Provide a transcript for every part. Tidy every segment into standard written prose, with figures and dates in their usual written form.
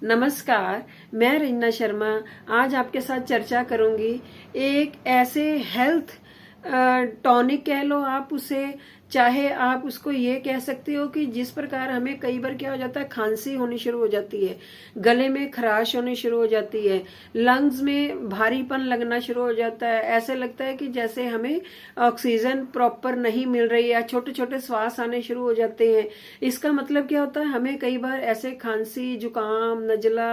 नमस्कार, मैं रंजना शर्मा आज आपके साथ चर्चा करूंगी एक ऐसे हेल्थ टॉनिक कह लो आप उसे, चाहे आप उसको ये कह सकते हो कि जिस प्रकार हमें कई बार क्या हो जाता है, खांसी होनी शुरू हो जाती है, गले में खराश होनी शुरू हो जाती है, लंग्स में भारीपन लगना शुरू हो जाता है, ऐसे लगता है कि जैसे हमें ऑक्सीजन प्रॉपर नहीं मिल रही है, छोटे छोटे श्वास आने शुरू हो जाते हैं। इसका मतलब क्या होता है, हमें कई बार ऐसे खांसी, जुकाम, नजला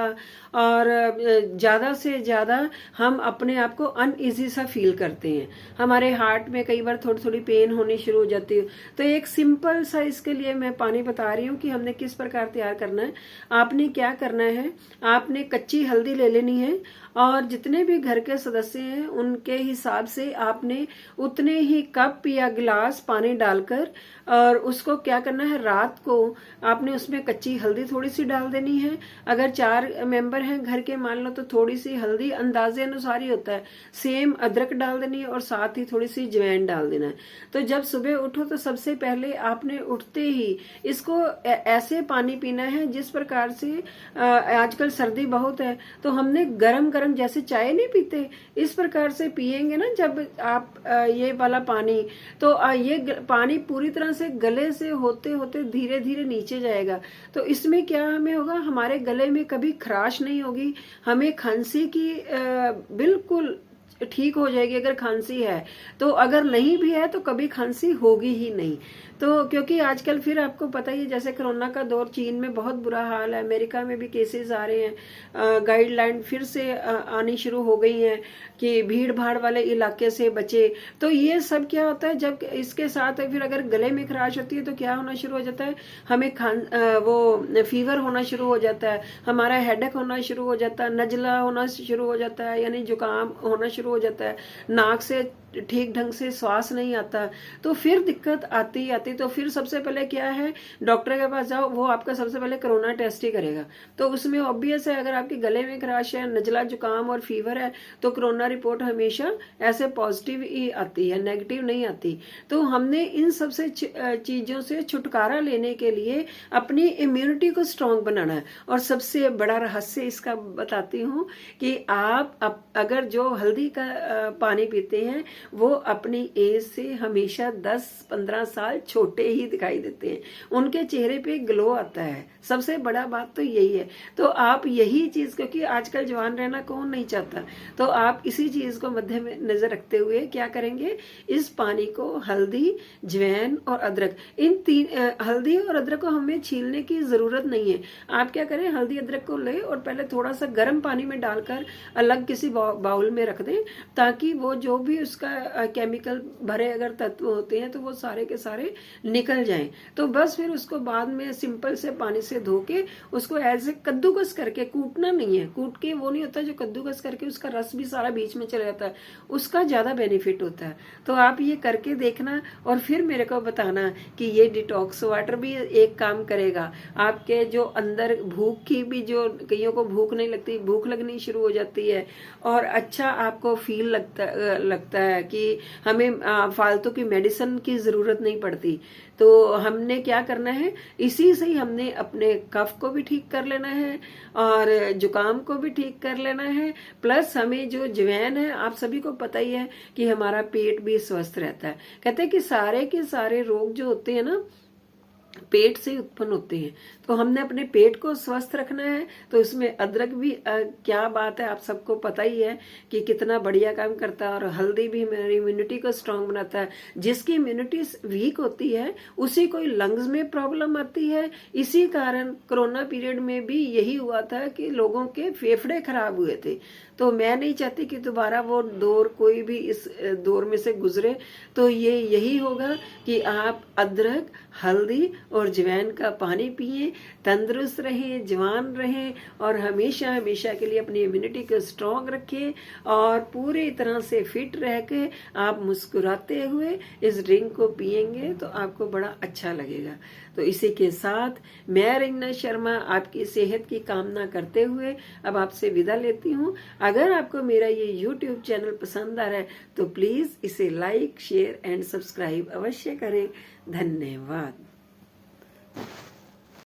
और ज्यादा से ज्यादा हम अपने आप को अनईजी सा फील करते हैं। हमारे हार्ट में कई बार थोड़ी थोड़ी पेन होनी शुरू हो जाती है। तो एक सिंपल सा इसके लिए मैं पानी बता रही हूँ कि हमने किस प्रकार तैयार करना है। आपने क्या करना है, आपने कच्ची हल्दी ले लेनी है और जितने भी घर के सदस्य हैं उनके हिसाब से आपने उतने ही कप या गिलास पानी डालकर और उसको क्या करना है, रात को आपने उसमें कच्ची हल्दी थोड़ी सी डाल देनी है। अगर 4 मेंबर हैं घर के मान लो तो थोड़ी सी हल्दी अंदाजे अनुसार ही होता है। सेम अदरक डाल देनी है और साथ ही थोड़ी सी जवैन डाल देना है। तो जब सुबह उठो तो सबसे पहले आपने उठते ही इसको ऐसे पानी पीना है जिस प्रकार से आजकल सर्दी बहुत है तो हमने गरम गरम जैसे चाय नहीं पीते, इस प्रकार से पिएंगे ना जब आप ये वाला पानी, तो ये पानी पूरी तरह से गले से होते होते धीरे धीरे नीचे जाएगा। तो इसमें क्या हमें होगा, हमारे गले में कभी खराश नहीं होगी, हमें खांसी की बिल्कुल ठीक हो जाएगी अगर खांसी है तो, अगर नहीं भी है तो कभी खांसी होगी ही नहीं। तो क्योंकि आजकल फिर आपको पता ही है जैसे कोरोना का दौर, चीन में बहुत बुरा हाल है, अमेरिका में भी केसेस आ रहे हैं, गाइडलाइन फिर से आनी शुरू हो गई हैं कि भीड़ भाड़ वाले इलाके से बचे। तो ये सब क्या होता है, जब इसके साथ फिर अगर गले में खराश होती है तो क्या होना शुरू हो जाता है, हमें वो फीवर होना शुरू हो जाता है, हमारा हेडेक होना शुरू हो जाता है, नजला होना शुरू हो जाता है, यानी जुकाम होना शुरू हो जाता है, नाक से ठीक ढंग से श्वास नहीं आता। तो फिर दिक्कत आती आती तो फिर सबसे पहले क्या है, डॉक्टर के पास जाओ, वो आपका सबसे पहले कोरोना टेस्ट ही करेगा। तो उसमें ऑब्वियस है अगर आपके गले में खराश है, नजला, जुकाम और फीवर है तो कोरोना रिपोर्ट हमेशा ऐसे पॉजिटिव ही आती है, नेगेटिव नहीं आती। तो हमने इन सबसे चीजों से छुटकारा लेने के लिए अपनी इम्यूनिटी को स्ट्रांग बनाना है। और सबसे बड़ा रहस्य इसका बताती हूँ कि आप अगर जो हल्दी का पानी पीते हैं वो अपनी एज से हमेशा 10-15 साल छोटे ही दिखाई देते हैं, उनके चेहरे पे ग्लो आता है। सबसे बड़ा बात तो यही है। तो आप यही चीज, क्योंकि आजकल जवान रहना कौन नहीं चाहता, तो आप इसी चीज को मध्य में नजर रखते हुए क्या करेंगे, इस पानी को हल्दी, जवैन और अदरक, इन 3 हल्दी और अदरक को हमें छीलने की जरूरत नहीं है। आप क्या करें, हल्दी अदरक को ले और पहले थोड़ा सा गर्म पानी में डालकर अलग किसी बाउल में रख दें, ताकि वो जो भी उसका केमिकल भरे अगर तत्व होते हैं तो वो सारे के सारे निकल जाएं। तो बस फिर उसको बाद में सिंपल से पानी से धो के उसको ऐसे कद्दूकस करके, कूटना नहीं है, कूट के वो नहीं होता जो कद्दूकस करके उसका रस भी सारा बीच में चला जाता है, उसका ज्यादा बेनिफिट होता है। तो आप ये करके देखना और फिर मेरे को बताना कि ये डिटॉक्स वाटर भी एक काम करेगा। आपके जो अंदर भूख की भी, जो कईयों को भूख नहीं लगती, भूख लगनी शुरू हो जाती है और अच्छा आपको फील लगता है कि हमें फालतू की मेडिसिन की जरूरत नहीं पड़ती। तो हमने क्या करना है, इसी से ही हमने अपने कफ को भी ठीक कर लेना है और जुकाम को भी ठीक कर लेना है। प्लस हमें जो जवैन है, आप सभी को पता ही है कि हमारा पेट भी स्वस्थ रहता है। कहते हैं कि सारे के सारे रोग जो होते हैं ना पेट से उत्पन्न होते हैं। तो हमने अपने पेट को स्वस्थ रखना है। तो इसमें अदरक भी क्या बात है, आप सबको पता ही है कि कितना बढ़िया काम करता है। और हल्दी भी हमारी इम्यूनिटी को स्ट्रांग बनाता है। जिसकी इम्यूनिटी वीक होती है उसी को लंग्स में प्रॉब्लम आती है। इसी कारण कोरोना पीरियड में भी यही हुआ था कि लोगों के फेफड़े खराब हुए थे। तो मैं नहीं चाहती कि दोबारा वो दौर, कोई भी इस दौर में से गुजरे। तो ये यही होगा कि आप अदरक, हल्दी और जवैन का पानी पिए, तंदुरुस्त रहें, जवान रहें और हमेशा हमेशा के लिए अपनी इम्यूनिटी को स्ट्रांग रखें और पूरी तरह से फिट रह के आप मुस्कुराते हुए इस ड्रिंक को पिएंगे तो आपको बड़ा अच्छा लगेगा। तो इसी के साथ मैं रंजना शर्मा आपकी सेहत की कामना करते हुए अब आपसे विदा लेती हूँ। अगर आपको मेरा ये YouTube चैनल पसंद आ रहा है तो प्लीज इसे लाइक, शेयर एंड सब्सक्राइब अवश्य करें। धन्यवाद।